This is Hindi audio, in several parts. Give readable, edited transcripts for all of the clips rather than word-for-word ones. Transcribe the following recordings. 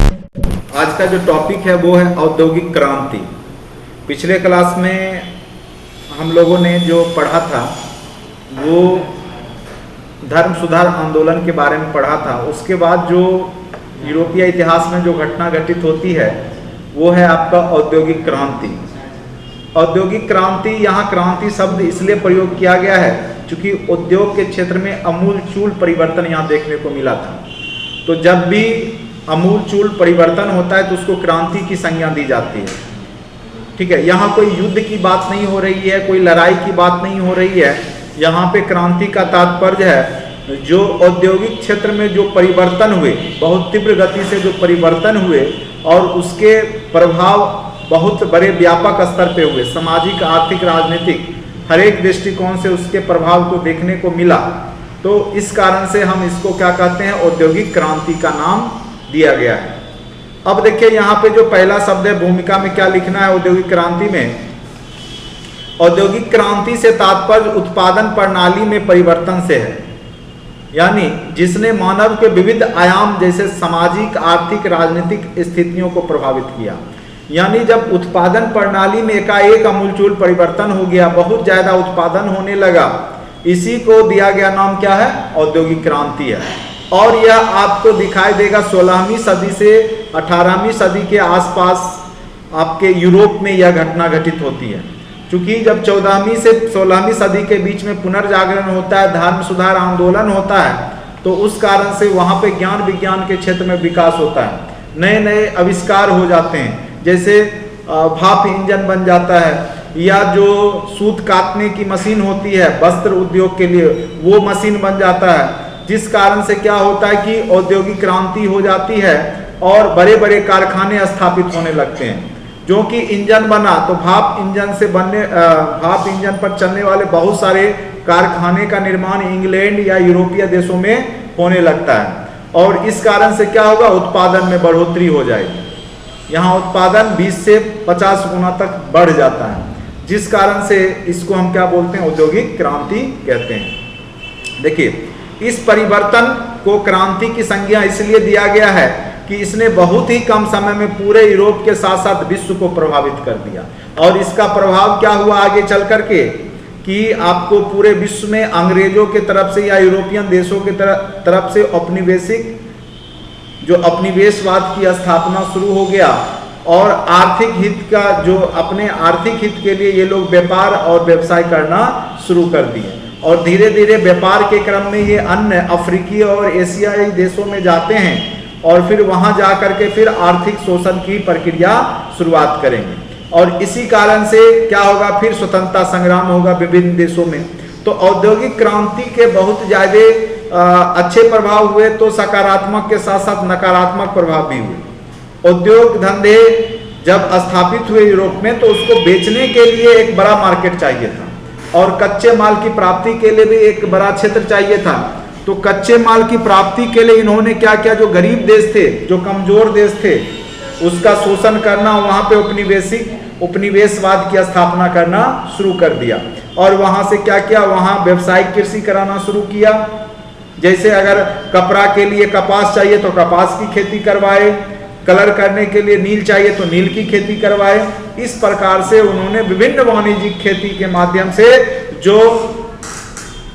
आज का जो टॉपिक है वो है औद्योगिक क्रांति। पिछले क्लास में हम लोगों ने जो पढ़ा था वो धर्म सुधार आंदोलन के बारे में पढ़ा था। उसके बाद जो यूरोपीय इतिहास में जो घटना घटित होती है वो है आपका औद्योगिक क्रांति। औद्योगिक क्रांति, यहाँ क्रांति शब्द इसलिए प्रयोग किया गया है क्योंकि उद्योग के क्षेत्र में अमूलचूल परिवर्तन यहाँ देखने को मिला था। तो जब भी अमूलचूल परिवर्तन होता है तो उसको क्रांति की संज्ञा दी जाती है। ठीक है, यहाँ कोई युद्ध की बात नहीं हो रही है, कोई लड़ाई की बात नहीं हो रही है। यहाँ पे क्रांति का तात्पर्य है जो औद्योगिक क्षेत्र में जो परिवर्तन हुए, बहुत तीव्र गति से जो परिवर्तन हुए और उसके प्रभाव बहुत बड़े व्यापक स्तर पे हुए, सामाजिक, आर्थिक, राजनीतिक हर एक दृष्टिकोण से उसके प्रभाव को देखने को मिला। तो इस कारण से हम इसको क्या कहते हैं, औद्योगिक क्रांति का नाम दिया गया है। अब देखिए यहाँ पे जो पहला शब्द है, भूमिका में क्या लिखना है औद्योगिक क्रांति में। औद्योगिक क्रांति से तात्पर्य उत्पादन प्रणाली में परिवर्तन से है, यानी जिसने मानव के विविध आयाम जैसे सामाजिक, आर्थिक, राजनीतिक स्थितियों को प्रभावित किया। यानी जब उत्पादन प्रणाली में एकाएक अमूलचूल परिवर्तन हो गया, बहुत ज्यादा उत्पादन होने लगा, इसी को दिया गया नाम क्या है, औद्योगिक क्रांति है। और यह आपको दिखाई देगा 16वीं सदी से 18वीं सदी के आसपास आपके यूरोप में यह घटना घटित होती है। क्योंकि जब 14वीं से 16वीं सदी के बीच में पुनर्जागरण होता है, धर्म सुधार आंदोलन होता है, तो उस कारण से वहाँ पे ज्ञान विज्ञान के क्षेत्र में विकास होता है, नए नए आविष्कार हो जाते हैं। जैसे भाप इंजन बन जाता है, या जो सूत काटने की मशीन होती है वस्त्र उद्योग के लिए, वो मशीन बन जाता है। जिस कारण से क्या होता है कि औद्योगिक क्रांति हो जाती है और बड़े बड़े कारखाने स्थापित होने लगते हैं। जो कि इंजन बना तो भाप इंजन पर चलने वाले बहुत सारे कारखाने का निर्माण इंग्लैंड या यूरोपीय देशों में होने लगता है। और इस कारण से क्या होगा, उत्पादन में बढ़ोतरी हो जाएगी। यहाँ उत्पादन 20 से 50 गुना तक बढ़ जाता है, जिस कारण से इसको हम क्या बोलते हैं, औद्योगिक क्रांति कहते हैं। देखिए, इस परिवर्तन को क्रांति की संज्ञा इसलिए दिया गया है कि इसने बहुत ही कम समय में पूरे यूरोप के साथ साथ विश्व को प्रभावित कर दिया। और इसका प्रभाव क्या हुआ आगे चल करके कि आपको पूरे विश्व में अंग्रेजों के तरफ से या यूरोपियन देशों के तरफ से उपनिवेशवाद की स्थापना शुरू हो गया। और आर्थिक हित का जो अपने आर्थिक हित के लिए ये लोग व्यापार और व्यवसाय करना शुरू कर दिए। और धीरे धीरे व्यापार के क्रम में ये अन्य अफ्रीकी और एशियाई देशों में जाते हैं और फिर वहां जाकर के फिर आर्थिक शोषण की प्रक्रिया शुरुआत करेंगे। और इसी कारण से क्या होगा, फिर स्वतंत्रता संग्राम होगा विभिन्न देशों में। तो औद्योगिक क्रांति के बहुत ज्यादा अच्छे प्रभाव हुए, तो सकारात्मक के साथ साथ नकारात्मक प्रभाव भी हुए। उद्योग धंधे जब स्थापित हुए यूरोप में, तो उसको बेचने के लिए एक बड़ा मार्केट चाहिए था और कच्चे माल की प्राप्ति के लिए भी एक बड़ा क्षेत्र चाहिए था। तो कच्चे माल की प्राप्ति के लिए इन्होंने क्या किया, जो गरीब देश थे, जो कमजोर देश थे, उसका शोषण करना, वहां पे उपनिवेशवाद की स्थापना करना शुरू कर दिया। और वहां से क्या किया, वहां व्यावसायिक कृषि कराना शुरू किया। जैसे अगर कपड़ा के लिए कपास चाहिए तो कपास की खेती करवाए, कलर करने के लिए नील चाहिए तो नील की खेती करवाए। इस प्रकार से उन्होंने विभिन्न वाणिज्यिक खेती के माध्यम से जो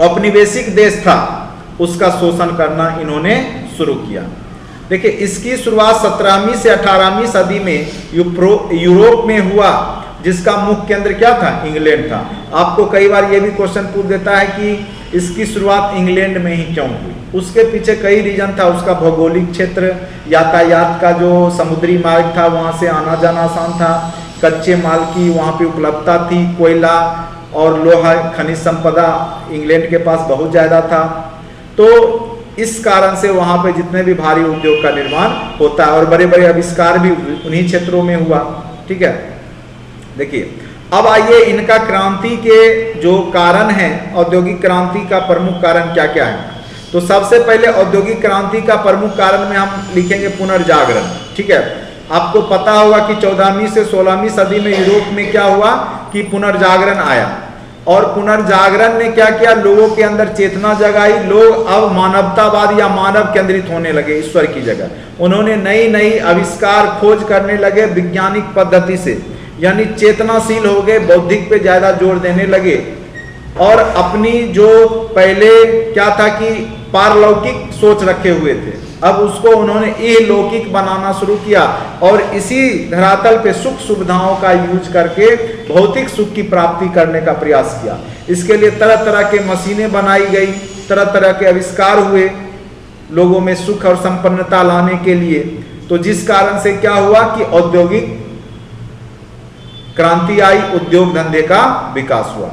औपनिवेशिक देश था उसका शोषण करना इन्होंने शुरू किया। देखिए, इसकी शुरुआत 17वीं से 18वीं सदी में यूरोप में हुआ, जिसका मुख्य केंद्र क्या था, इंग्लैंड था। आपको कई बार ये भी क्वेश्चन पूछ देता है कि इसकी शुरुआत इंग्लैंड में ही क्यों हुई। उसके पीछे कई रीजन था। उसका भौगोलिक क्षेत्र, यातायात का जो समुद्री मार्ग था, वहां से आना जाना आसान था, कच्चे माल की वहां पे उपलब्धता थी, कोयला और लोहा खनिज संपदा इंग्लैंड के पास बहुत ज्यादा था। तो इस कारण से वहां पे जितने भी भारी उद्योग का निर्माण होता है और बड़े बड़े आविष्कार भी उन्हीं क्षेत्रों में हुआ। ठीक है, देखिए अब आइए इनका क्रांति के जो कारण है, औद्योगिक क्रांति का प्रमुख कारण क्या क्या है। तो सबसे पहले औद्योगिक क्रांति का प्रमुख कारण में हम लिखेंगे पुनर्जागरण। ठीक है, आपको पता होगा कि 14वीं से 16वीं सदी में यूरोप में क्या हुआ कि पुनर्जागरण आया। और पुनर्जागरण ने क्या किया, लोगों के अंदर चेतना जगाई। लोग अब मानवतावाद या मानव केंद्रित होने लगे ईश्वर की जगह। उन्होंने नई नई आविष्कार खोज करने लगे वैज्ञानिक पद्धति से, यानी चेतनाशील हो गए, बौद्धिक पे ज्यादा जोर देने लगे। और अपनी जो पहले क्या था कि पारलौकिक सोच रखे हुए थे, अब उसको उन्होंने इहलौकिक बनाना शुरू किया और इसी धरातल पे सुख सुविधाओं का यूज करके भौतिक सुख की प्राप्ति करने का प्रयास किया। इसके लिए तरह तरह के मशीनें बनाई गई, तरह तरह के आविष्कार हुए लोगों में सुख और संपन्नता लाने के लिए। तो जिस कारण से क्या हुआ कि औद्योगिक क्रांति आई, उद्योग धंधे का विकास हुआ।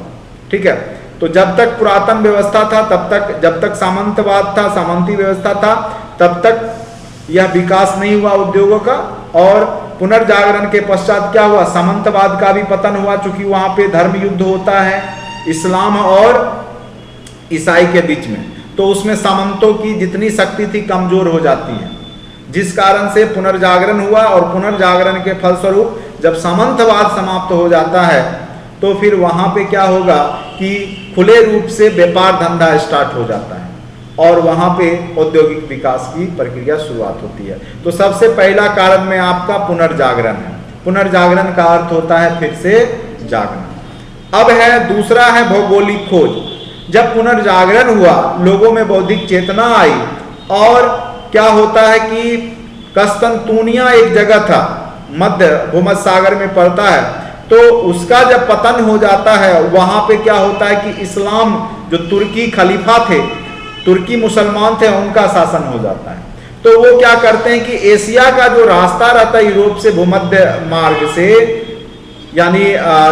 ठीक है, तो जब तक पुरातन व्यवस्था था तब तक, जब तक सामंतवाद था, सामंती व्यवस्था था, तब तक यह विकास नहीं हुआ उद्योगों का। और पुनर्जागरण के पश्चात क्या हुआ, सामंतवाद का भी पतन हुआ, चूंकि वहां पे धर्म युद्ध होता है इस्लाम और ईसाई के बीच में, तो उसमें सामंतों की जितनी शक्ति थी कमजोर हो जाती है, जिस कारण से पुनर्जागरण हुआ। और पुनर्जागरण के फलस्वरूप जब सामंतवाद समाप्त हो जाता है तो फिर वहां पे क्या होगा कि खुले रूप से व्यापार धंधा स्टार्ट हो जाता है और वहां पे औद्योगिक विकास की प्रक्रिया शुरुआत होती है। तो सबसे पहला कारण में आपका पुनर्जागरण है। पुनर्जागरण का अर्थ होता है फिर से जागना। अब है दूसरा है भौगोलिक खोज। जब पुनर्जागरण हुआ, लोगों में बौद्धिक चेतना आई और क्या होता है कि कस्तंतुनिया एक जगह था, मध्य भूमध्य सागर में पड़ता है, तो उसका जब पतन हो जाता है वहां पे क्या होता है कि इस्लाम, जो तुर्की खलीफा थे, तुर्की मुसलमान थे, उनका शासन हो जाता है। तो वो क्या करते हैं कि एशिया का जो रास्ता रहता है यूरोप से भूमध्य मार्ग से, यानी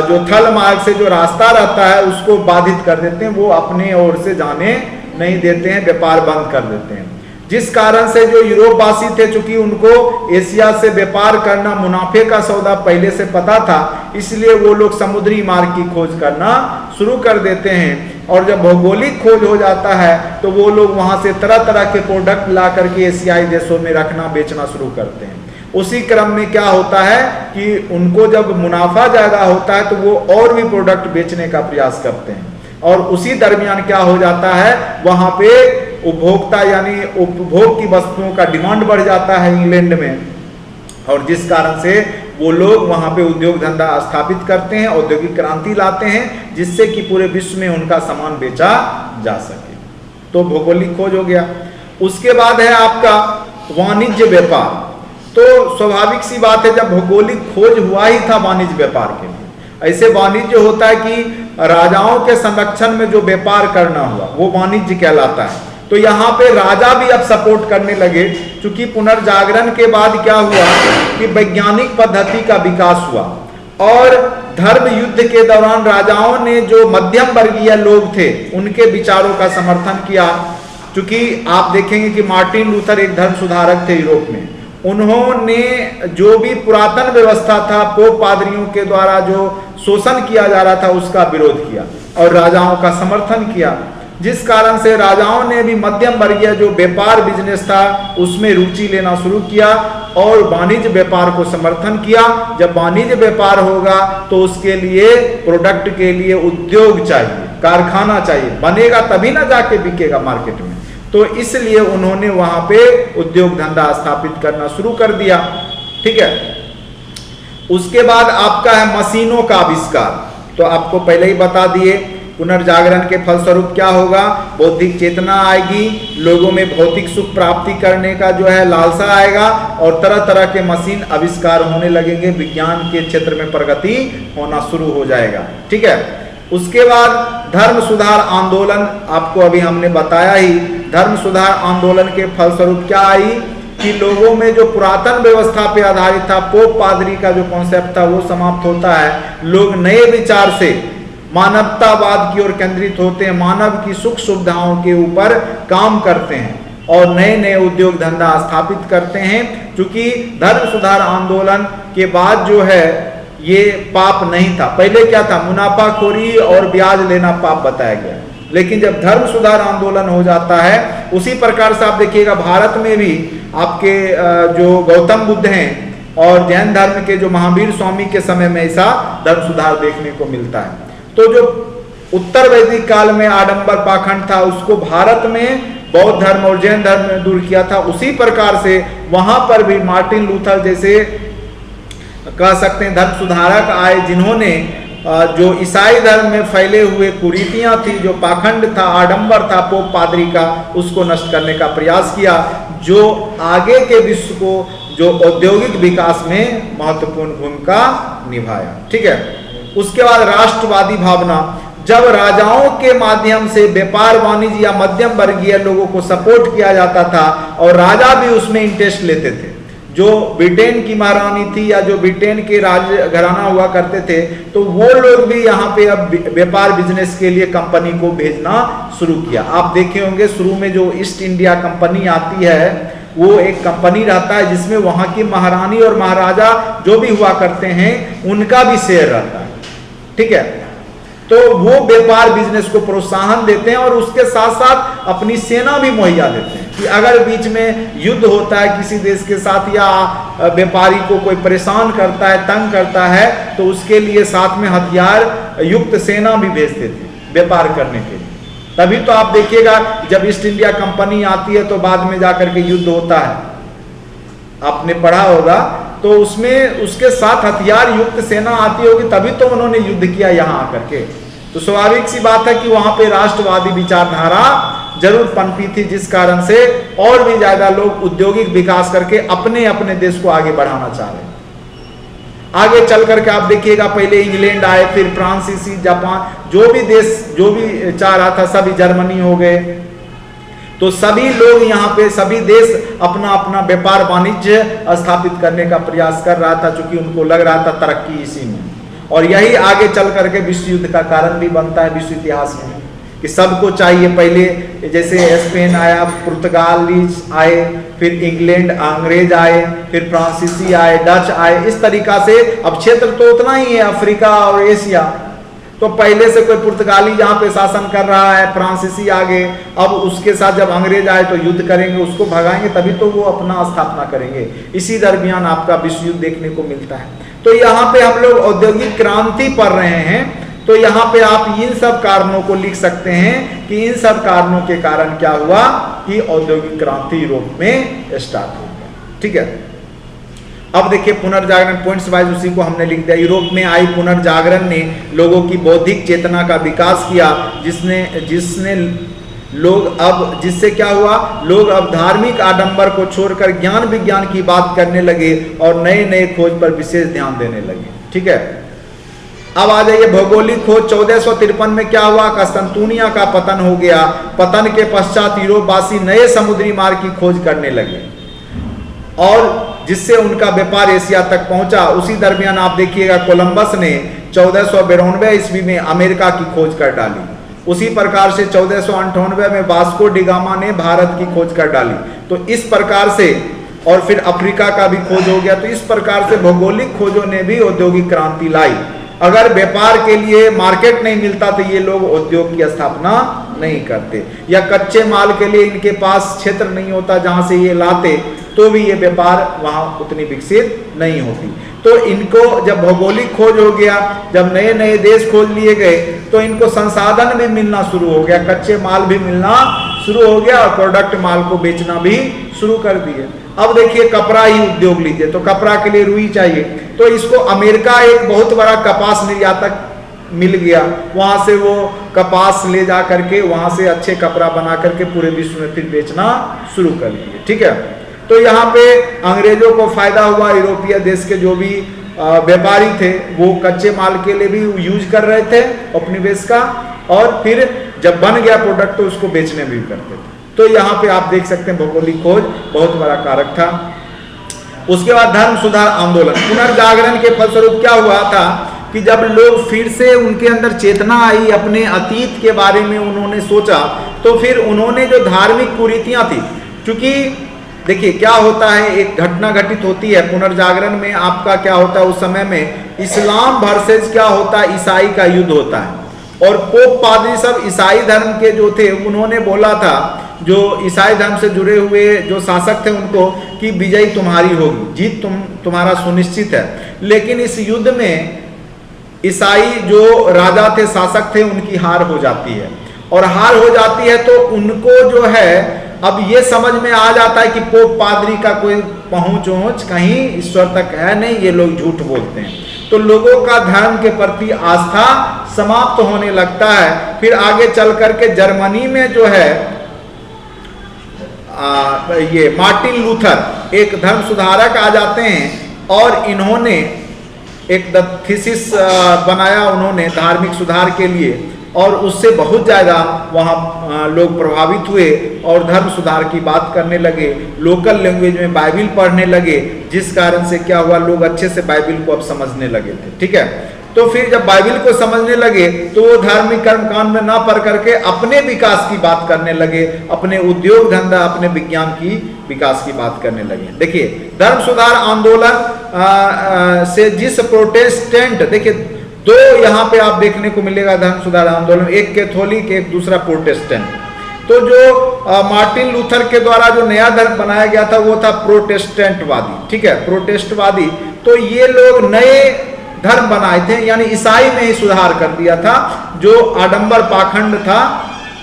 जो थल मार्ग से जो रास्ता रहता है उसको बाधित कर देते हैं, वो अपने ओर से जाने नहीं देते हैं, व्यापार बंद कर देते हैं। जिस कारण से जो यूरोपवासी थे, चूंकि उनको एशिया से व्यापार करना मुनाफे का सौदा पहले से पता था, इसलिए वो लोग समुद्री मार्ग की खोज करना शुरू कर देते हैं। और जब भौगोलिक खोज हो जाता है तो वो लोग वहां से तरह तरह के प्रोडक्ट ला करके एशियाई देशों में रखना, बेचना शुरू करते हैं। उसी क्रम में क्या होता है कि उनको जब मुनाफा ज्यादा होता है तो वो और भी प्रोडक्ट बेचने का प्रयास करते हैं। और उसी दरमियान क्या हो जाता है, वहां पे उपभोक्ता यानी उपभोग की वस्तुओं का डिमांड बढ़ जाता है इंग्लैंड में, और जिस कारण से वो लोग वहां पे उद्योग धंधा स्थापित करते हैं, औद्योगिक क्रांति लाते हैं, जिससे कि पूरे विश्व में उनका सामान बेचा जा सके। तो भौगोलिक खोज हो गया। उसके बाद है आपका वाणिज्य व्यापार। तो स्वाभाविक सी बात है, जब भौगोलिक खोज हुआ ही था वाणिज्य व्यापार के लिए। ऐसे वाणिज्य होता है कि राजाओं के संरक्षण में जो व्यापार करना हुआ वो वाणिज्य कहलाता है। तो यहाँ पे राजा भी अब सपोर्ट करने लगे, क्योंकि पुनर्जागरण के बाद क्या हुआ कि वैज्ञानिक पद्धति का विकास हुआ और धर्म युद्ध के दौरान राजाओं ने जो मध्यम वर्गीय लोग थे उनके विचारों का समर्थन किया। क्योंकि आप देखेंगे कि मार्टिन लूथर एक धर्म सुधारक थे यूरोप में, उन्होंने जो भी पुरातन व्यवस्था था, पोप पादरियों के द्वारा जो शोषण किया जा रहा था उसका विरोध किया और राजाओं का समर्थन किया, जिस कारण से राजाओं ने भी मध्यम वर्गीय जो व्यापार बिजनेस था उसमें रुचि लेना शुरू किया और वाणिज्य व्यापार को समर्थन किया। जब वाणिज्य व्यापार होगा तो उसके लिए प्रोडक्ट के लिए उद्योग चाहिए, कारखाना चाहिए, बनेगा तभी ना जाके बिकेगा मार्केट में। तो इसलिए उन्होंने वहां पे उद्योग धंधा स्थापित करना शुरू कर दिया। ठीक है, उसके बाद आपका है मशीनों का आविष्कार। तो आपको पहले ही बता दिए पुनर्जागरण के फलस्वरूप क्या होगा, बौद्धिक चेतना आएगी, लोगों में भौतिक सुख प्राप्ति करने का जो है लालसा आएगा और तरह तरह के मशीन आविष्कार होने लगेंगे, विज्ञान के क्षेत्र में प्रगति होना शुरू हो जाएगा। ठीक है, उसके बाद धर्म सुधार आंदोलन, आपको अभी हमने बताया ही, धर्म सुधार आंदोलन के फलस्वरूप क्या आई कि लोगों में जो पुरातन व्यवस्था पे आधारित था, पोप पादरी का जो कॉन्सेप्ट था वो समाप्त होता है। लोग नए विचार से मानवतावाद की ओर केंद्रित होते हैं, मानव की सुख सुविधाओं के ऊपर काम करते हैं और नए नए उद्योग धंधा स्थापित करते हैं। क्योंकि धर्म सुधार आंदोलन के बाद जो है ये पाप नहीं था, पहले क्या था, मुनाफाखोरी और ब्याज लेना पाप बताया गया। लेकिन जब धर्म सुधार आंदोलन हो जाता है, उसी प्रकार से आप देखिएगा भारत में भी आपके जो गौतम बुद्ध हैं और जैन धर्म के जो महावीर स्वामी के समय में ऐसा धर्म सुधार देखने को मिलता है। तो जो उत्तर वैदिक काल में आडंबर पाखंड था, उसको भारत में बौद्ध धर्म और जैन धर्म ने दूर किया था। उसी प्रकार से वहां पर भी मार्टिन लूथर जैसे कह सकते हैं धर्म सुधारक आए, जिन्होंने जो ईसाई धर्म में फैले हुए कुरीतियां थी, जो पाखंड था, आडंबर था पोप पादरी का, उसको नष्ट करने का प्रयास किया, जो आगे के विश्व को जो औद्योगिक विकास में महत्वपूर्ण भूमिका निभाया। ठीक है। उसके बाद राष्ट्रवादी भावना, जब राजाओं के माध्यम से व्यापार वाणिज्य या मध्यम वर्गीय लोगों को सपोर्ट किया जाता था और राजा भी उसमें इंटरेस्ट लेते थे, जो ब्रिटेन की महारानी थी या जो ब्रिटेन के राज घराना हुआ करते थे, तो वो लोग भी यहाँ पे अब व्यापार बिजनेस के लिए कंपनी को भेजना शुरू किया। आप देखे होंगे शुरू में जो ईस्ट इंडिया कंपनी आती है, वो एक कंपनी रहता है जिसमें वहां की महारानी और महाराजा जो भी हुआ करते हैं उनका भी शेयर रहता है। ठीक है। तो वो व्यापार बिजनेस को प्रोत्साहन देते हैं और उसके साथ साथ अपनी सेना भी मुहैया देते हैं कि अगर बीच में युद्ध होता है किसी देश के साथ या व्यापारी को कोई परेशान करता है, तंग करता है, तो उसके लिए साथ में हथियार युक्त सेना भी भेजते थे व्यापार करने के लिए। तभी तो आप देखिएगा जब ईस्ट इंडिया कंपनी आती है तो बाद में जाकर के युद्ध होता है, आपने पढ़ा होगा, तो उसमें उसके साथ हथियार युक्त सेना आती होगी, तभी तो उन्होंने युद्ध किया यहाँ आकर के। तो स्वाभाविक सी बात है कि वहां पे राष्ट्रवादी विचारधारा जरूर पनपी थी, जिस कारण से और भी ज्यादा लोग औद्योगिक विकास करके अपने अपने देश को आगे बढ़ाना चाह रहे हैं। आगे चल करके आप देखिएगा पहले इंग्लैंड आए, फिर फ्रांसीसी, जापान, जो भी देश जो भी चाह रहा था, सभी जर्मनी हो गए। तो सभी लोग यहाँ पे सभी देश अपना अपना व्यापार वाणिज्य स्थापित करने का प्रयास कर रहा था, क्योंकि उनको लग रहा था तरक्की इसी में, और यही आगे चल करके विश्व युद्ध का कारण भी बनता है विश्व इतिहास में, कि सबको चाहिए। पहले जैसे स्पेन आया, पुर्तगालीज आए, फिर इंग्लैंड अंग्रेज आए, फिर फ्रांसीसी आए, डच आए, इस तरीका से। अब क्षेत्र तो उतना ही है, अफ्रीका और एशिया। तो पहले से कोई पुर्तगाली जहाँ पे शासन कर रहा है, फ्रांसीसी आगे, अब उसके साथ जब अंग्रेज आए तो युद्ध करेंगे, उसको भगाएंगे, तभी तो वो अपना स्थापना करेंगे। इसी दरमियान आपका विश्व युद्ध देखने को मिलता है। तो यहाँ पे हम लोग औद्योगिक क्रांति पढ़ रहे हैं, तो यहाँ पे आप इन सब कारणों को लिख सकते हैं कि इन सब कारणों के कारण क्या हुआ कि औद्योगिक क्रांति यूरोप में स्टार्ट हो गया। ठीक है। अब देखिए पुनर्जागरण, पॉइंट्स वाइज उसी को हमने लिख दिया। यूरोप में आई पुनर्जागरण ने लोगों की बौद्धिक चेतना का विकास किया, जिसने लोग अब, जिससे क्या हुआ, लोग अब धार्मिक आडंबर को छोड़कर ज्ञान विज्ञान की बात करने लगे और नए नए खोज पर विशेष ध्यान देने लगे। ठीक है। अब आ जाइए भौगोलिक खोज। 1453 में क्या हुआ, कस्तंतुनिया का पतन हो गया। पतन के पश्चात यूरोपवासी नए समुद्री मार्ग की खोज करने लगे और जिससे उनका व्यापार एशिया तक पहुंचा। उसी दरमियान आप देखिएगा कोलंबस ने 1492 ईस्वी में अमेरिका की खोज कर डाली। उसी प्रकार से 1498 में वास्को डी गामा ने भारत की खोज कर डाली। तो इस प्रकार से, और फिर अफ्रीका का भी खोज हो गया। तो इस प्रकार से भौगोलिक खोजों ने भी औद्योगिक क्रांति लाई। अगर व्यापार के लिए मार्केट नहीं मिलता तो ये लोग उद्योग की स्थापना नहीं करते, या कच्चे माल के लिए इनके पास क्षेत्र नहीं होता जहां से ये लाते, तो भी ये व्यापार वहां उतनी विकसित नहीं होती। तो इनको जब भौगोलिक खोज हो गया, जब नए नए देश खोज लिए गए, तो इनको संसाधन भी मिलना शुरू हो गया, कच्चे माल भी मिलना शुरू हो गया और प्रोडक्ट माल को बेचना भी शुरू कर दिए। अब देखिए कपड़ा ही उद्योग लीजिए, तो कपड़ा के लिए रुई चाहिए, तो इसको अमेरिका एक बहुत बड़ा कपास निर्यातक मिल गया। वहां से वो कपास ले जा करके वहां से अच्छे कपड़ा बना करके पूरे विश्व में फिर बेचना शुरू कर दिए। ठीक है। तो यहाँ पे अंग्रेजों को फायदा हुआ। यूरोपीय देश के जो भी व्यापारी थे वो कच्चे माल के लिए भी यूज कर रहे थे उपनिवेश का, और फिर जब बन गया प्रोडक्ट तो उसको बेचने भी करते थे। तो यहाँ पे आप देख सकते हैं भौगोलिक खोज बहुत बड़ा कारक था। उसके बाद धर्म सुधार आंदोलन, पुनर्जागरण के फलस्वरूप क्या हुआ था कि जब लोग फिर से उनके अंदर चेतना आई, अपने अतीत के बारे में उन्होंने सोचा, तो फिर उन्होंने जो धार्मिक कुरीतियां थी, क्योंकि देखिए क्या होता है, एक घटना घटित होती है पुनर्जागरण में। आपका क्या होता है उस समय में, इस्लाम वर्सेस क्या होता है, ईसाई का युद्ध होता है। और पोप पादरी सब ईसाई धर्म के जो थे उन्होंने बोला था, जो ईसाई धर्म से जुड़े हुए जो शासक थे उनको, कि विजय तुम्हारी होगी, जीत तुम्हारा सुनिश्चित है। लेकिन इस युद्ध में ईसाई जो राजा थे, शासक थे, उनकी हार हो जाती है। और हार हो जाती है तो उनको जो है अब ये समझ में आ जाता है कि पोप पादरी का कोई पहुंच कहीं ईश्वर तक है नहीं, ये लोग झूठ बोलते हैं। तो लोगों का धर्म के प्रति आस्था समाप्त होने लगता है। फिर आगे चल करके जर्मनी में जो है ये मार्टिन लूथर एक धर्म सुधारक आ जाते हैं और इन्होंने एक थीसिस बनाया उन्होंने धार्मिक सुधार के लिए, और उससे बहुत ज़्यादा वहाँ लोग प्रभावित हुए और धर्म सुधार की बात करने लगे, लोकल लैंग्वेज में बाइबिल पढ़ने लगे, जिस कारण से क्या हुआ, लोग अच्छे से बाइबिल को अब समझने लगे थे। ठीक है, तो फिर जब बाइबिल को समझने लगे तो वो धार्मिक कर्मकांड में ना पढ़ करके अपने विकास की बात करने लगे, अपने उद्योग धंधा, अपने विज्ञान की विकास की बात करने लगे। देखिए, धर्म सुधार आंदोलन से जिस प्रोटेस्टेंट, देखिए दो यहाँ पे आप देखने को मिलेगा धर्म सुधार आंदोलन, एक कैथोलिक, एक दूसरा प्रोटेस्टेंट। तो जो मार्टिन लूथर के द्वारा जो नया धर्म बनाया गया था वो था प्रोटेस्टेंटवादी। ठीक है, प्रोटेस्टवादी। तो ये लोग नए धर्म बनाए थे, यानी ईसाई में ही सुधार कर दिया था जो आडंबर पाखंड था।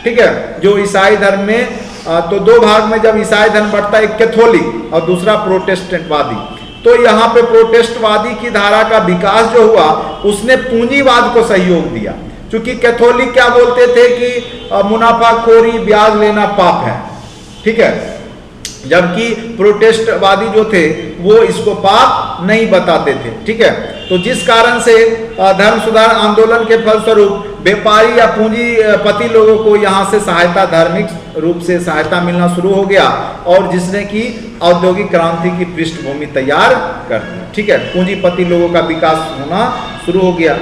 ठीक है, जो ईसाई धर्म में तो दो भाग में जब ईसाई धर्म बढ़ता है, एक कैथोलिक और दूसरा प्रोटेस्टेंटवादी। तो यहाँ पे प्रोटेस्टवादी की धारा का विकास जो हुआ उसने पूंजीवाद को सहयोग दिया, क्योंकि कैथोलिक क्या बोलते थे कि मुनाफाखोरी, ब्याज लेना पाप है। ठीक है, जबकि प्रोटेस्टवादी जो थे वो इसको पाप नहीं बताते थे। ठीक है, तो जिस कारण से धर्म सुधार आंदोलन के फलस्वरूप व्यापारी या पूंजीपति लोगों को यहाँ से सहायता, धार्मिक रूप से सहायता मिलना शुरू हो गया, और जिसने कि औद्योगिक क्रांति की पृष्ठभूमि तैयार कर दी। ठीक है, पूंजीपति लोगों का विकास होना शुरू हो गया।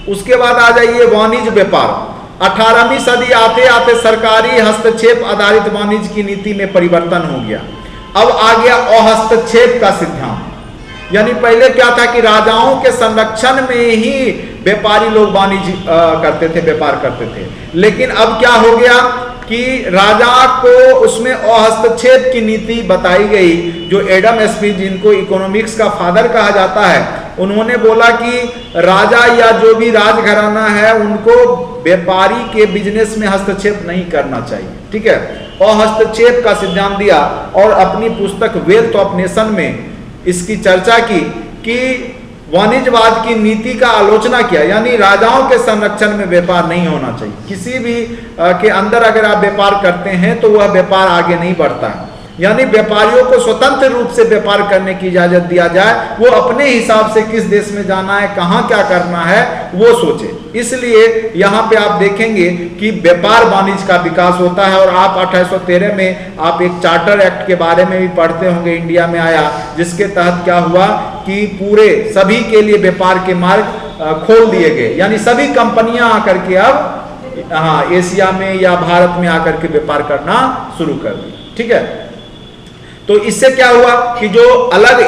उसके बाद आ जाइए वाणिज्य व्यापार। 18वीं सदी आते आते सरकारी हस्तक्षेप आधारित वाणिज्य की नीति में परिवर्तन हो गया। अब आ गया अहस्तक्षेप का सिद्धांत, यानी पहले क्या था कि राजाओं के संरक्षण में ही व्यापारी लोग वाणिज्य करते थे, व्यापार करते थे। लेकिन अब क्या हो गया कि राजा को उसमें अहस्तक्षेप की नीति बताई गई। जो एडम स्मिथ, जिनको इकोनॉमिक्स का फादर कहा जाता है, उन्होंने बोला कि राजा या जो भी राजघराना है उनको व्यापारी के बिजनेस में हस्तक्षेप नहीं करना चाहिए। ठीक है, अहस्तक्षेप का सिद्धांत दिया और अपनी पुस्तक वेल्थ ऑफ नेशन में इसकी चर्चा की कि वाणिज्यवाद की नीति का आलोचना किया, यानी राजाओं के संरक्षण में व्यापार नहीं होना चाहिए। किसी भी के अंदर अगर आप व्यापार करते हैं तो वह व्यापार आगे नहीं बढ़ता है, यानी व्यापारियों को स्वतंत्र रूप से व्यापार करने की इजाजत दिया जाए, वो अपने हिसाब से किस देश में जाना है, कहाँ क्या करना है वो सोचे। इसलिए यहाँ पे आप देखेंगे कि व्यापार वाणिज्य का विकास होता है। और आप 1813 में आप एक चार्टर एक्ट के बारे में भी पढ़ते होंगे, इंडिया में आया, जिसके तहत क्या हुआ कि पूरे सभी के लिए व्यापार के मार्ग खोल दिए गए, यानी सभी कंपनियां आकर के अब एशिया में या भारत में आकर के व्यापार करना शुरू कर दी। ठीक है, तो इससे क्या हुआ कि जो अलग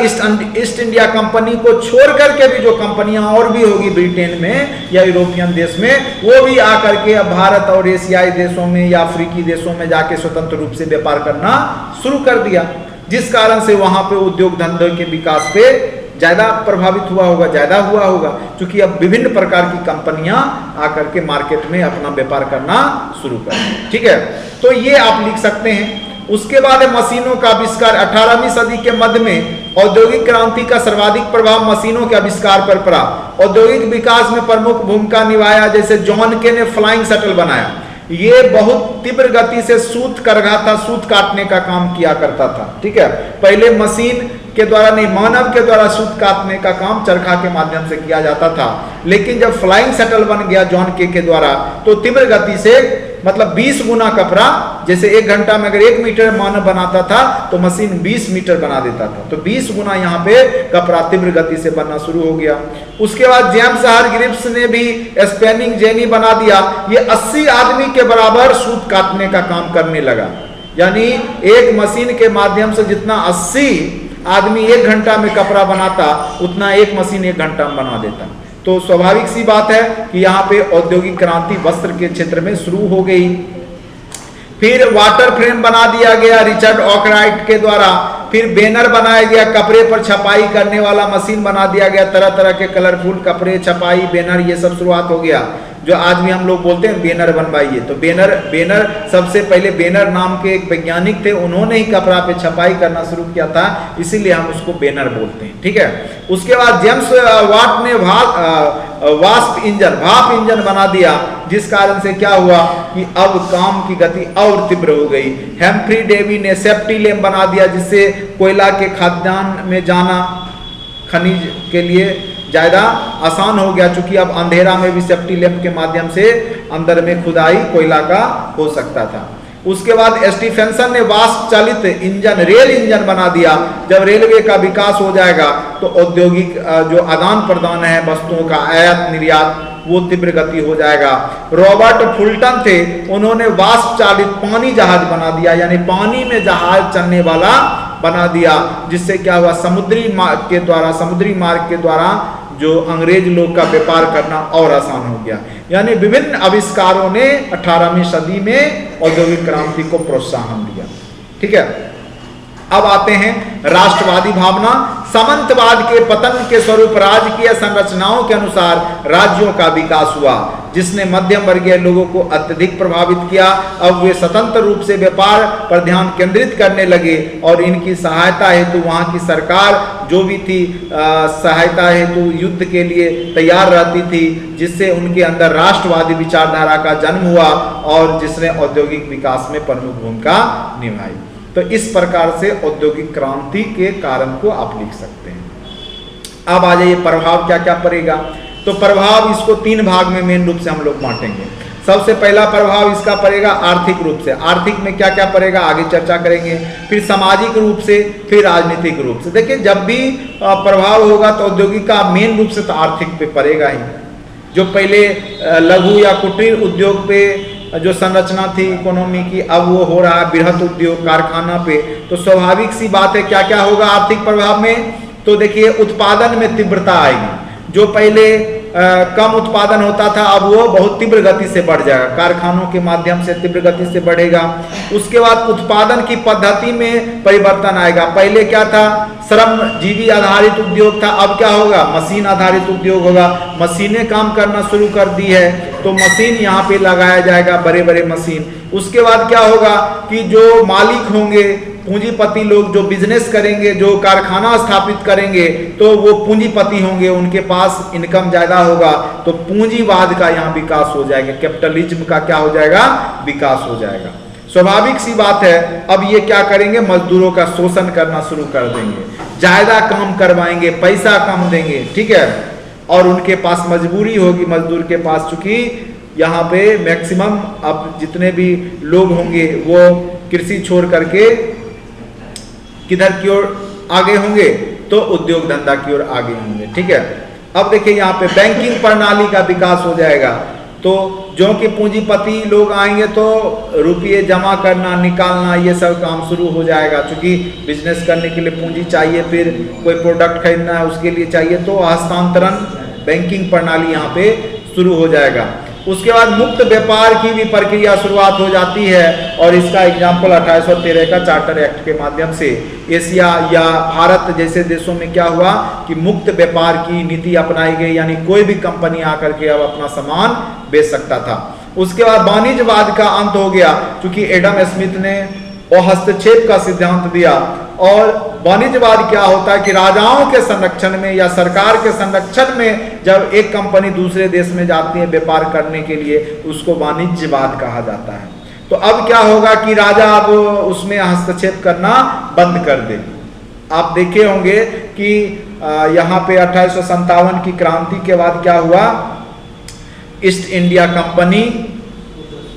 ईस्ट इंडिया कंपनी को छोड़ करके भी जो कंपनियां और भी होगी ब्रिटेन में या यूरोपियन देश में, वो भी आकर के अब भारत और एशियाई देशों में या अफ्रीकी देशों में जाके स्वतंत्र रूप से व्यापार करना शुरू कर दिया, जिस कारण से वहां पे उद्योग धंधे के विकास पे ज्यादा प्रभावित हुआ होगा, ज्यादा हुआ होगा, क्योंकि अब विभिन्न प्रकार की कंपनियां आकर के मार्केट में अपना व्यापार करना शुरू कर दी। ठीक है, तो ये आप लिख सकते हैं। उसके बाद मशीनों का आविष्कार। 18वीं सदी के मध्य में औद्योगिक क्रांति का सर्वाधिक प्रभाव मशीनों के आविष्कार पर पड़ा। औद्योगिक विकास में प्रमुख भूमिका निभाया, जैसे जॉन के ने फ्लाइंग शटल बनाया। ये बहुत तीव्र गति से सूत करघा था, सूत काटने का काम किया करता था। ठीक है, पहले मशीन के द्वारा नहीं, मानव के द्वारा सूत काटने का काम चरखा के माध्यम से किया जाता था। लेकिन जब फ्लाइंग शटल बन गया जॉन के द्वारा, तो तीव्र गति से मतलब 20 गुना कपड़ा, जैसे 1 घंटा में अगर 1 मीटर मानव बनाता था तो मशीन 20 मीटर बना देता था, तो 20 गुना यहाँ पे कपड़ा तीव्र गति से बनना शुरू हो गया। उसके बाद जेम्स हारग्रीव्स ने भी स्पिनिंग जेनी बना दिया। ये 80 आदमी के बराबर सूत काटने का काम करने लगा, यानी एक मशीन के माध्यम से जितना 80 आदमी 1 घंटा में कपड़ा बनाता, उतना एक मशीन 1 घंटा में बना देता। तो स्वाभाविक सी बात है कि यहाँ पे औद्योगिक क्रांति वस्त्र के क्षेत्र में शुरू हो गई। फिर वाटर फ्रेम बना दिया गया रिचर्ड आर्कराइट के द्वारा। फिर बैनर बनाया गया, कपड़े पर छपाई करने वाला मशीन बना दिया गया, तरह तरह के कलरफुल कपड़े, छपाई, बैनर, ये सब शुरुआत हो गया। जो आज भी हम लोग बोलते हैं बैनर बनवाइए, तो बैनर सबसे पहले बैनर नाम के एक वैज्ञानिक थे, उन्होंने ही कपड़ा पे छपाई करना शुरू किया था, इसीलिए हम उसको बैनर बोलते हैं, ठीक है। उसके बाद जेम्स वाट ने वाष्प इंजन, भाप इंजन बना दिया, जिस कारण से क्या हुआ कि अब काम की गति और तीव्र हो गई। हेम्फ्री डेवी ने सेफ्टी लैम्प बना दिया, जिससे कोयला के खाद्यान्न में जाना खनिज के लिए ज़्यादा आसान हो गया, चूंकि अब अंधेरा में भी सेफ्टी लैम्प के माध्यम से अंदर में खुदाई कोयला का हो सकता था। उसके बाद स्टीफेंसन ने वाष्प चालित इंजन, रेल इंजन बना दिया। जब रेलवे का विकास हो जाएगा तो औद्योगिक जो आदान प्रदान है वस्तुओं का, आयात निर्यात, वो तीव्र गति हो जाएगा। रॉबर्ट फुल्टन थे, उन्होंने वाष्प चालित पानी जहाज बना दिया, यानी पानी में जहाज चलने वाला बना दिया, जिससे क्या हुआ, समुद्री मार्ग के द्वारा जो अंग्रेज लोग का व्यापार करना और आसान हो गया। यानी विभिन्न आविष्कारों ने 18वीं सदी में औद्योगिक क्रांति को प्रोत्साहन दिया, ठीक है। अब आते हैं राष्ट्रवादी भावना। सामंतवाद के पतन के स्वरूप राजकीय संरचनाओं के अनुसार राज्यों का विकास हुआ, जिसने मध्यम वर्गीय लोगों को अत्यधिक प्रभावित किया। अब वे स्वतंत्र रूप से व्यापार पर ध्यान केंद्रित करने लगे और इनकी सहायता हेतु वहां की सरकार जो भी थी सहायता हेतु युद्ध के लिए तैयार रहती थी, जिससे उनके अंदर राष्ट्रवादी विचारधारा का जन्म हुआ और जिसने औद्योगिक विकास में प्रमुख भूमिका निभाई। तो इस प्रकार से औद्योगिक क्रांति के कारण को आप लिख सकते हैं। अब आ जाइए प्रभाव क्या क्या पड़ेगा। तो प्रभाव इसको 3 भाग में मेन रूप से हम लोग बांटेंगे। सबसे पहला प्रभाव इसका पड़ेगा आर्थिक रूप से। आर्थिक में क्या क्या पड़ेगा आगे चर्चा करेंगे। फिर सामाजिक रूप से, फिर राजनीतिक रूप से। देखिए जब भी प्रभाव होगा तो औद्योगिक का मेन रूप से तो आर्थिक पे पड़ेगा ही। जो पहले लघु या कुटीर उद्योग पे जो संरचना थी इकोनॉमी की, अब वो हो रहा है बृहत उद्योग कारखाना पे। तो स्वाभाविक सी बात है क्या क्या होगा आर्थिक प्रभाव में। तो देखिए उत्पादन में तीव्रता आएगी। जो पहले कम उत्पादन होता था अब वो बहुत तीव्र गति से बढ़ जाएगा, कारखानों के माध्यम से तीव्र गति से बढ़ेगा। उसके बाद उत्पादन की पद्धति में परिवर्तन आएगा। पहले क्या था, श्रमजीवी आधारित उद्योग था, अब क्या होगा, मशीन आधारित उद्योग होगा। मशीनें काम करना शुरू कर दी है तो मशीन यहाँ पे लगाया जाएगा, बड़े बड़े मशीन। उसके बाद क्या होगा कि जो मालिक होंगे, पूंजीपति लोग जो बिजनेस करेंगे, जो कारखाना स्थापित करेंगे, तो वो पूंजीपति होंगे, उनके पास इनकम ज्यादा होगा, तो पूंजीवाद का यहाँ विकास हो जाएगा, कैपिटलिज्म का क्या हो जाएगा, विकास हो जाएगा। स्वाभाविक सी बात है। अब ये क्या करेंगे, मजदूरों का शोषण करना शुरू कर देंगे, ज्यादा काम करवाएंगे, पैसा कम देंगे, ठीक है। और उनके पास मजबूरी होगी मजदूर के पास, चूंकि यहाँ पे मैक्सिमम अब जितने भी लोग होंगे वो कृषि छोड़ करके किधर की ओर आगे होंगे, तो उद्योग धंधा की ओर आगे होंगे, ठीक है। अब देखिए यहाँ पे बैंकिंग प्रणाली का विकास हो जाएगा। तो जो कि पूंजीपति लोग आएंगे तो रुपये जमा करना निकालना ये सब काम शुरू हो जाएगा, क्योंकि बिजनेस करने के लिए पूंजी चाहिए, फिर कोई प्रोडक्ट खरीदना है उसके लिए चाहिए, तो हस्तांतरण बैंकिंग प्रणाली यहाँ पे शुरू हो जाएगा। उसके बाद मुक्त व्यापार की भी प्रक्रिया शुरुआत हो जाती है और इसका एग्जाम्पल 1813 का चार्टर एक्ट के माध्यम से एशिया या भारत जैसे देशों में क्या हुआ कि मुक्त व्यापार की नीति अपनाई गई, यानी कोई भी कंपनी आकर के अब अपना सामान बेच सकता था। उसके बाद वाणिज्यवाद का अंत हो गया, क्योंकि एडम स्मिथ ने हस्तक्षेप का सिद्धांत दिया। और वाणिज्यवाद क्या होता है कि राजाओं के संरक्षण में या सरकार के संरक्षण में जब एक कंपनी दूसरे देश में जाती है व्यापार करने के लिए, उसको वाणिज्यवाद कहा जाता है। तो अब क्या होगा कि राजा अब उसमें हस्तक्षेप करना बंद कर दे। आप देखे होंगे कि यहाँ पे 1857 की क्रांति के बाद क्या हुआ, ईस्ट इंडिया कंपनी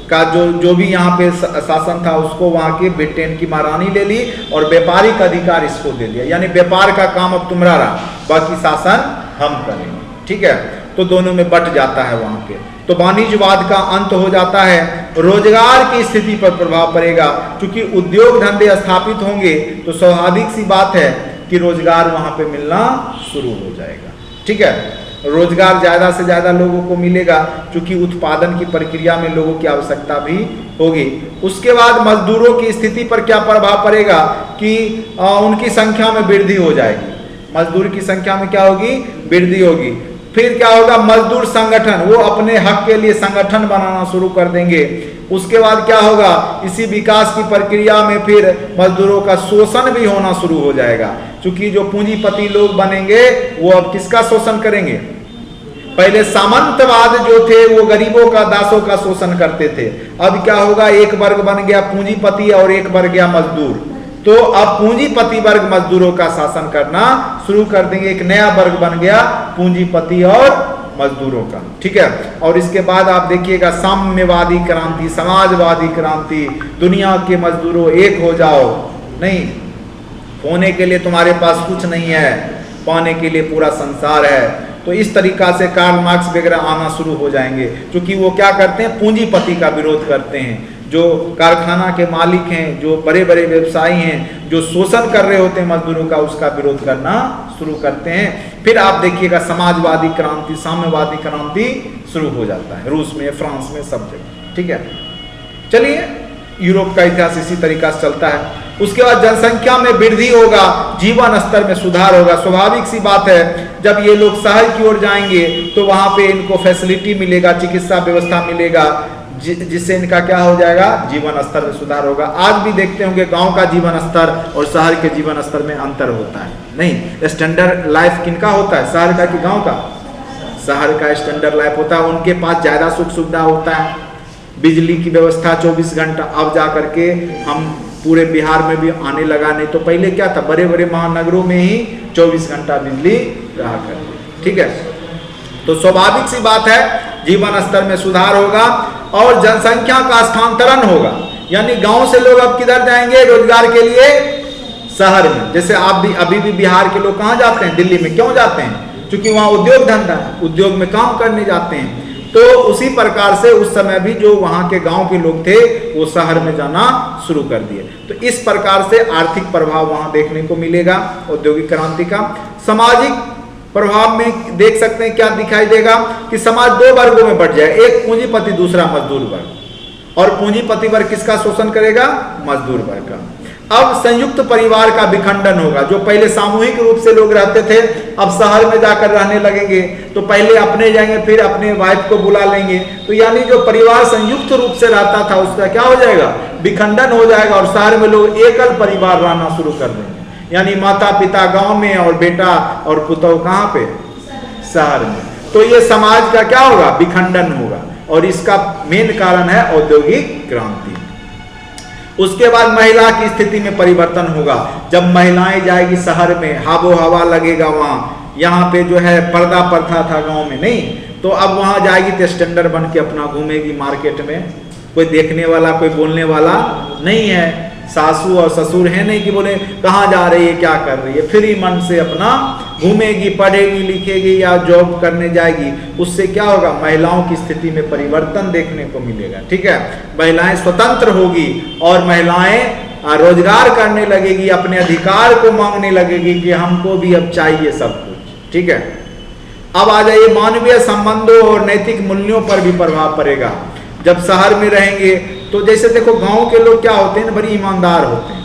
का जो भी यहाँ पे शासन था उसको वहाँ के ब्रिटेन की महारानी ले ली और व्यापारिक अधिकार इसको दे दिया, यानी व्यापार का काम अब तुम्हारा रहा, बाकी शासन हम करेंगे, ठीक है। तो दोनों में बट जाता है वहाँ पे। तो वाणिज्यवाद का अंत हो जाता है। रोजगार की स्थिति पर प्रभाव पड़ेगा, क्योंकि उद्योग धंधे स्थापित होंगे तो स्वाभाविक सी बात है कि रोजगार वहाँ पे मिलना शुरू हो जाएगा, ठीक है। रोजगार ज़्यादा से ज़्यादा लोगों को मिलेगा, क्योंकि उत्पादन की प्रक्रिया में लोगों की आवश्यकता भी होगी। उसके बाद मजदूरों की स्थिति पर क्या प्रभाव पड़ेगा कि उनकी संख्या में वृद्धि हो जाएगी, मजदूर की संख्या में क्या होगी, वृद्धि होगी। फिर क्या होगा, मजदूर संगठन, वो अपने हक के लिए संगठन बनाना शुरू कर देंगे। उसके बाद क्या होगा, इसी विकास की प्रक्रिया में फिर मजदूरों का शोषण भी होना शुरू हो जाएगा, क्योंकि जो पूंजीपति लोग बनेंगे वो अब किसका शोषण करेंगे, पहले सामंतवाद जो थे वो गरीबों का, दासों का शोषण करते थे। अब क्या होगा, एक वर्ग बन गया पूंजीपति और एक वर्ग गया मजदूर। तो अब पूंजीपति वर्ग मजदूरों का शासन करना शुरू कर देंगे, एक नया वर्ग बन गया पूंजीपति और मजदूरों का, ठीक है। और इसके बाद आप देखिएगा साम्यवादी क्रांति, समाजवादी क्रांति, दुनिया के मजदूरों एक हो जाओ, नहीं होने के लिए तुम्हारे पास कुछ नहीं है, पाने के लिए पूरा संसार है। तो इस तरीका से कार्ल मार्क्स वगैरह आना शुरू हो जाएंगे, क्योंकि वो क्या करते हैं, पूंजीपति का विरोध करते हैं। जो कारखाना के मालिक हैं, जो बड़े बड़े व्यवसायी हैं, जो शोषण कर रहे होते हैं मजदूरों का, उसका विरोध करना शुरू करते हैं। फिर आप देखिएगा समाजवादी क्रांति, साम्यवादी क्रांति शुरू हो जाता है, रूस में, फ्रांस में, सब जगह, ठीक है। चलिए, यूरोप का इतिहास इसी तरीका से चलता है। उसके बाद जनसंख्या में वृद्धि होगा, जीवन स्तर में सुधार होगा। स्वाभाविक सी बात है, जब ये लोग शहर की ओर जाएंगे तो वहां पे इनको फैसिलिटी मिलेगा, चिकित्सा व्यवस्था मिलेगा, जिससे इनका क्या हो जाएगा, जीवन स्तर में सुधार होगा। आज भी देखते होंगे गांव का जीवन स्तर और शहर के जीवन स्तर में अंतर होता है, नहीं, स्टैंडर्ड लाइफ किनका होता है, शहर का कि गांव का, शहर का स्टैंडर्ड लाइफ होता है, उनके पास ज्यादा सुख सुविधा होता है, बिजली की व्यवस्था 24 घंटा, अब जा करके हम पूरे बिहार में भी आने लगा, नहीं तो पहले क्या था, बड़े बड़े महानगरों में ही 24 घंटा बिजली रहा करती, ठीक है। तो स्वाभाविक सी बात है, जीवन स्तर में सुधार होगा और जनसंख्या का स्थानांतरण होगा, यानी गांव से लोग अब किधर जाएंगे रोजगार के लिए, शहर में। जैसे आप भी अभी भी बिहार के लोग कहाँ जाते हैं, दिल्ली में, क्यों जाते हैं, क्योंकि वहाँ उद्योग धंधा है, उद्योग में काम करने जाते हैं। तो उसी प्रकार से उस समय भी जो वहाँ के गांव के लोग थे वो शहर में जाना शुरू कर दिए। तो इस प्रकार से आर्थिक प्रभाव वहाँ देखने को मिलेगा औद्योगिक क्रांति का। सामाजिक प्रभाव में देख सकते हैं क्या दिखाई देगा कि समाज दो वर्गों में बढ़ जाए, एक पूंजीपति, दूसरा मजदूर वर्ग। और पूंजीपति वर्ग किसका शोषण करेगा, मजदूर वर्ग का। अब संयुक्त परिवार का विखंडन होगा, जो पहले सामूहिक रूप से लोग रहते थे अब शहर में जाकर रहने लगेंगे, तो पहले अपने जाएंगे फिर अपने वाइफ को बुला लेंगे, तो यानी जो परिवार संयुक्त रूप से रहता था उसका क्या हो जाएगा, विखंडन हो जाएगा और शहर में लोग एकल परिवार रहना शुरू कर देंगे, यानी माता पिता गांव में और बेटा और पुतौ कहाँ पे, शहर में। तो ये समाज का क्या होगा, विखंडन होगा, और इसका मेन कारण है औद्योगिक क्रांति। उसके बाद महिला की स्थिति में परिवर्तन होगा, जब महिलाएं जाएगी शहर में, हाबो हवा लगेगा वहाँ, यहाँ पे जो है पर्दा प्रथा था गांव में, नहीं, तो अब वहाँ जाएगी तो स्टैंडर्ड बन के अपना घूमेगी मार्केट में, कोई देखने वाला कोई बोलने वाला नहीं है, सासू और ससुर है नहीं कि बोले कहाँ जा रही है, क्या कर रही है, फ्री मन से अपना घूमेगी, पढ़ेगी लिखेगी या जॉब करने जाएगी। उससे क्या होगा, महिलाओं की स्थिति में परिवर्तन देखने को मिलेगा, ठीक है। महिलाएं स्वतंत्र होगी और महिलाएं रोजगार करने लगेगी, अपने अधिकार को मांगने लगेगी कि हमको भी अब चाहिए सब कुछ, ठीक है। अब आ जाइए मानवीय संबंधों और नैतिक मूल्यों पर भी प्रभाव पड़ेगा। जब शहर में रहेंगे तो जैसे देखो गांव के लोग क्या होते हैं, बड़ी ईमानदार होते हैं,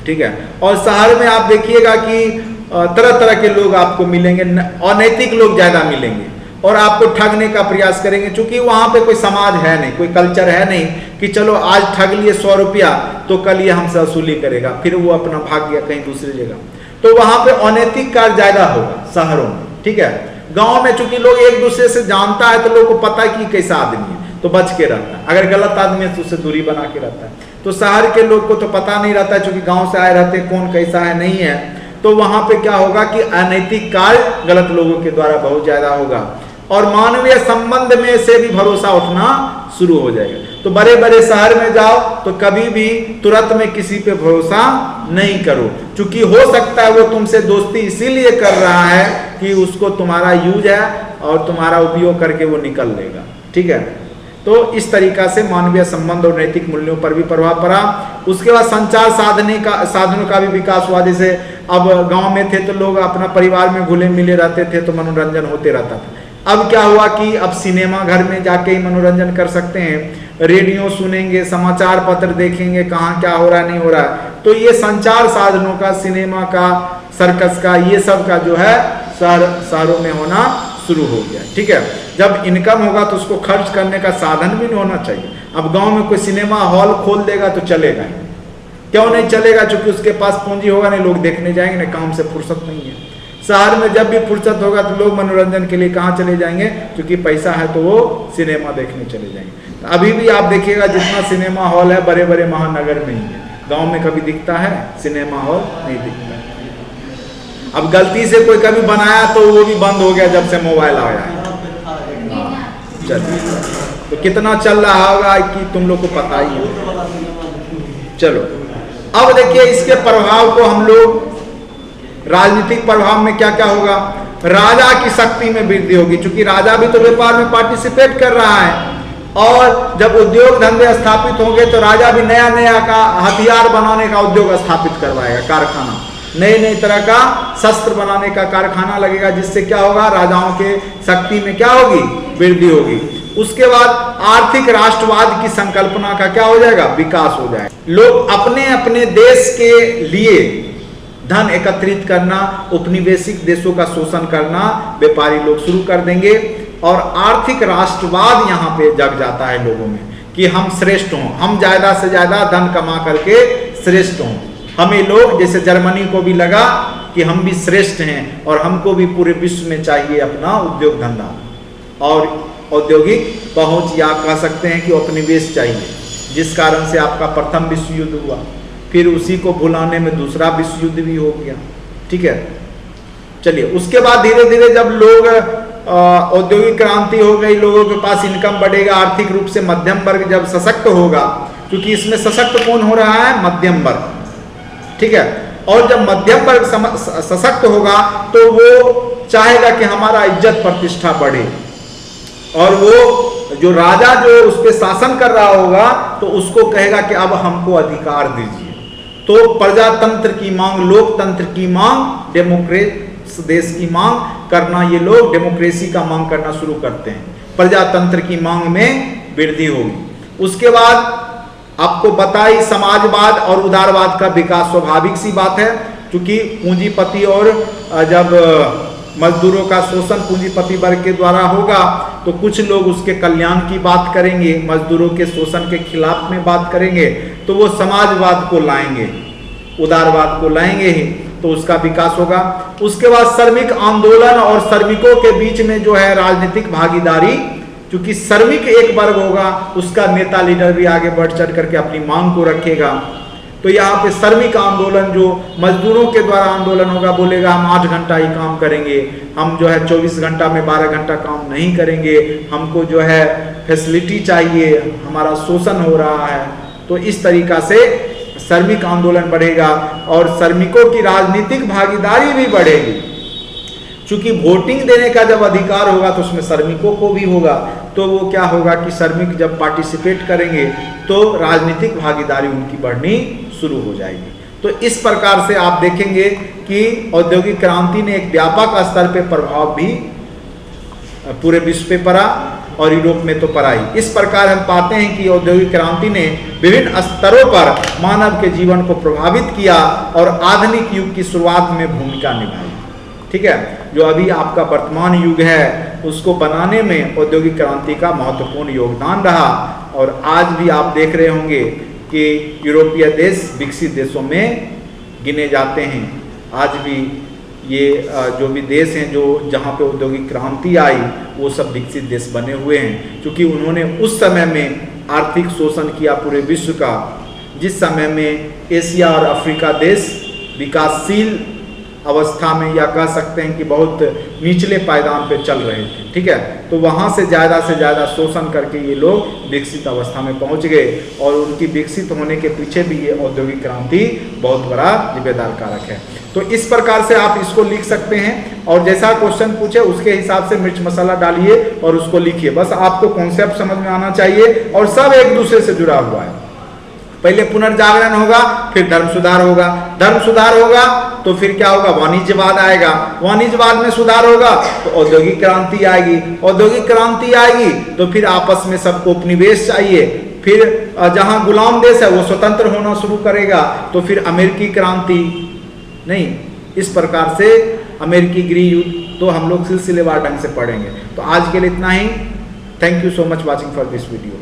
ठीक है, और शहर में आप देखिएगा कि तरह तरह के लोग आपको मिलेंगे, अनैतिक लोग ज्यादा मिलेंगे और आपको ठगने का प्रयास करेंगे, क्योंकि वहां पे कोई समाज है नहीं, कोई कल्चर है नहीं कि चलो आज ठग लिए 100 रुपया तो कल ये हमसे वसूली करेगा, फिर वो अपना भाग गया कहीं दूसरी जगह। तो वहां पे अनैतिक कार्य ज्यादा होगा शहरों में, ठीक है। गाँव में चूंकि लोग एक दूसरे से जानता है तो लोग को पता है कि कैसा आदमी है, तो बच के रहता है, अगर गलत आदमी है तो उससे दूरी बना के रहता है। तो शहर के लोग को तो पता नहीं रहता है, क्योंकि गांव से आए रहते कौन कैसा है नहीं है, तो वहां पे क्या होगा कि अनैतिक कार्य गलत लोगों के द्वारा बहुत ज्यादा होगा और मानवीय संबंध में से भी भरोसा उठना शुरू हो जाएगा। तो बड़े बड़े शहर में जाओ तो कभी भी तुरंत में किसी पे भरोसा नहीं करो, क्योंकि हो सकता है वो तुमसे दोस्ती इसीलिए कर रहा है कि उसको तुम्हारा यूज है और तुम्हारा उपयोग करके वो निकल लेगा, ठीक है। तो इस तरीका से मानवीय संबंध और नैतिक मूल्यों पर भी प्रभाव पड़ा। उसके बाद संचार साधनों का भी विकास हुआ, जैसे अब गांव में थे तो लोग अपना परिवार में घुले मिले रहते थे तो मनोरंजन होते रहता था। अब क्या हुआ कि अब सिनेमा घर में जाके ही मनोरंजन कर सकते हैं, रेडियो सुनेंगे, समाचार पत्र देखेंगे, कहाँ क्या हो रहा है नहीं हो रहा है। तो ये संचार साधनों का, सिनेमा का, सर्कस का, ये सब का जो है शहरों में होना शुरू हो गया। ठीक है, जब इनकम होगा तो उसको खर्च करने का साधन भी होना चाहिए। अब गांव में कोई सिनेमा हॉल खोल देगा तो चलेगा ही, क्यों नहीं चलेगा? क्योंकि उसके पास पूंजी होगा नहीं, लोग देखने जाएंगे नहीं, काम से फुर्सत नहीं है। शहर में जब भी फुर्सत होगा तो लोग मनोरंजन के लिए कहाँ चले जाएंगे? क्योंकि पैसा है तो वो सिनेमा देखने चले जाएंगे। तो अभी भी आप देखिएगा जितना सिनेमा हॉल है बड़े बड़े महानगर में ही है, गांव में कभी दिखता है सिनेमा हॉल? नहीं दिखता। अब गलती से कोई कभी बनाया तो वो भी बंद हो गया जब से मोबाइल आया है। चलिए, तो कितना चल रहा होगा कि तुम लोग को पता ही है। चलो अब देखिए इसके प्रभाव को हम लोग, राजनीतिक प्रभाव में क्या क्या होगा? राजा की शक्ति में वृद्धि होगी, क्योंकि राजा भी तो व्यापार में पार्टिसिपेट कर रहा है। और जब उद्योग धंधे स्थापित होंगे तो राजा भी नया नया का हथियार बनाने का उद्योग स्थापित करवाएगा, कारखाना, नए नए तरह का शस्त्र बनाने का कारखाना लगेगा, जिससे क्या होगा? राजाओं के शक्ति में क्या होगी? वृद्धि होगी। उसके बाद आर्थिक राष्ट्रवाद की संकल्पना का क्या हो जाएगा? विकास हो जाएगा। लोग अपने अपने देश के लिए धन एकत्रित करना, उपनिवेशिक देशों का शोषण करना व्यापारी लोग शुरू कर देंगे। और आर्थिक राष्ट्रवाद यहाँ पे जग जाता है लोगों में कि हम श्रेष्ठ हों, हम ज्यादा से ज्यादा धन कमा करके श्रेष्ठ हों। हमें लोग, जैसे जर्मनी को भी लगा कि हम भी श्रेष्ठ हैं और हमको भी पूरे विश्व में चाहिए अपना उद्योग धंधा और औद्योगिक पहुंच, या कह सकते हैं कि उपनिवेश चाहिए, जिस कारण से आपका प्रथम विश्व युद्ध हुआ, फिर उसी को भुलाने में दूसरा विश्व युद्ध भी हो गया। ठीक है, चलिए उसके बाद धीरे धीरे जब लोग औद्योगिक क्रांति हो गई, लोगों के पास इनकम बढ़ेगा, आर्थिक रूप से मध्यम वर्ग जब सशक्त होगा, क्योंकि इसमें सशक्त कौन हो रहा है? मध्यम वर्ग। ठीक है, और जब मध्यम वर्ग सशक्त होगा तो वो चाहेगा कि हमारा इज्जत प्रतिष्ठा बढ़े, और वो जो राजा जो उस पर शासन कर रहा होगा तो उसको कहेगा कि अब हमको अधिकार दीजिए। तो प्रजातंत्र की मांग, लोकतंत्र की मांग, डेमोक्रेसी देश की मांग करना, ये लोग डेमोक्रेसी का मांग करना शुरू करते हैं, प्रजातंत्र की मांग में वृद्धि होगी। उसके बाद आपको बताई समाजवाद और उदारवाद का विकास स्वाभाविक सी बात है, क्योंकि पूंजीपति और जब मजदूरों का शोषण पूंजीपति वर्ग के द्वारा होगा तो कुछ लोग उसके कल्याण की बात करेंगे, मजदूरों के शोषण के खिलाफ में बात करेंगे, तो वो समाजवाद को लाएंगे, उदारवाद को लाएंगे ही, तो उसका विकास होगा। उसके बाद श्रमिक आंदोलन और श्रमिकों के बीच में जो है राजनीतिक भागीदारी, क्योंकि श्रमिक एक वर्ग होगा, उसका नेता लीडर भी आगे बढ़ चढ़ करके अपनी मांग को रखेगा। तो यहाँ पे श्रमिक आंदोलन, जो मजदूरों के द्वारा आंदोलन होगा, बोलेगा हम 8 घंटा ही काम करेंगे, हम जो है 24 घंटा में 12 घंटा काम नहीं करेंगे, हमको जो है फैसिलिटी चाहिए, हमारा शोषण हो रहा है। तो इस तरीका से श्रमिक आंदोलन बढ़ेगा और श्रमिकों की राजनीतिक भागीदारी भी बढ़ेगी, क्योंकि वोटिंग देने का जब अधिकार होगा तो उसमें श्रमिकों को भी होगा। तो वो क्या होगा कि श्रमिक जब पार्टिसिपेट करेंगे तो राजनीतिक भागीदारी उनकी बढ़नी शुरू हो जाएगी। तो इस प्रकार से आप देखेंगे कि औद्योगिक क्रांति ने एक व्यापक स्तर पे प्रभाव भी पूरे विश्व पे पड़ा और यूरोप में तो पड़ा ही। इस प्रकार हम पाते हैं कि औद्योगिक क्रांति ने विभिन्न स्तरों पर मानव के जीवन को प्रभावित किया और आधुनिक युग की शुरुआत में भूमिका निभाई। ठीक है, जो अभी आपका वर्तमान युग है उसको बनाने में औद्योगिक क्रांति का महत्वपूर्ण योगदान रहा। और आज भी आप देख रहे होंगे कि यूरोपीय देश विकसित देशों में गिने जाते हैं। आज भी ये जो भी देश हैं जो जहाँ पे औद्योगिक क्रांति आई वो सब विकसित देश बने हुए हैं, क्योंकि उन्होंने उस समय में आर्थिक शोषण किया पूरे विश्व का, जिस समय में एशिया और अफ्रीका देश विकासशील अवस्था में, या कह सकते हैं कि बहुत निचले पायदान पे चल रहे थे। ठीक है, तो वहाँ से ज़्यादा शोषण करके ये लोग विकसित अवस्था में पहुँच गए और उनकी विकसित होने के पीछे भी ये औद्योगिक क्रांति बहुत बड़ा जिम्मेदार कारक है। तो इस प्रकार से आप इसको लिख सकते हैं और जैसा क्वेश्चन पूछे उसके हिसाब से मिर्च मसाला डालिए और उसको लिखिए। बस आपको कॉन्सेप्ट समझ में आना चाहिए और सब एक दूसरे से जुड़ा हुआ है। पहले पुनर्जागरण होगा, फिर धर्म सुधार होगा, धर्म सुधार होगा तो फिर क्या होगा, वाणिज्यवाद आएगा, वाणिज्यवाद में सुधार होगा तो औद्योगिक क्रांति आएगी, औद्योगिक क्रांति आएगी तो फिर आपस में सबको उपनिवेश चाहिए, फिर जहां गुलाम देश है वो स्वतंत्र होना शुरू करेगा, तो फिर अमेरिकी क्रांति नहीं, इस प्रकार से अमेरिकी गृह युद्ध तो हम लोग सिलसिलेवार ढंग से पढ़ेंगे। तो आज के लिए इतना ही। Thank you so much watching for this video.